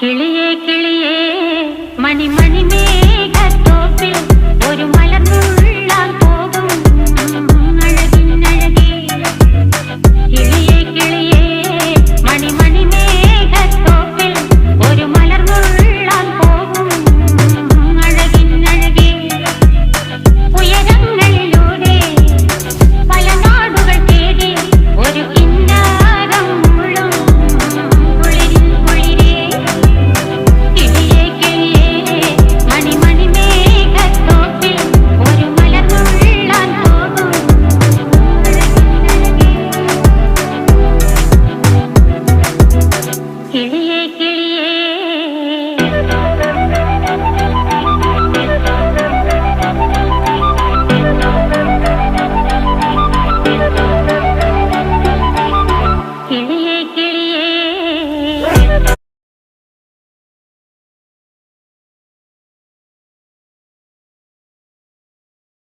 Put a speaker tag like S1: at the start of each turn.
S1: കിളിയേ കിളിയേ മണിമണി മേഘത്തോപ്പിൽ ഒരു മലർന്നുള്ളാൻ പോകും അഴകിനഴകേ. കിളിയേ കിളിയേ മണിമണി മേഘത്തോപ്പിൽ ഒരു മലർന്നുള്ളാൻ പോകും അഴകിനഴകേ. ഉയരങ്ങളിലൂടെ പല നാടുകൾ തേടി ഒരു കിന്നാരം മുഴും കുളിരിൻ കുളിരേ. കിളിയേ കിളിയേ മണിമണി മേഘത്തോപ്പിൽ ഒരു മലർന്നുള്ളാൻ പോകും അഴകിനഴകേ. കിളിയേ കിളിയേ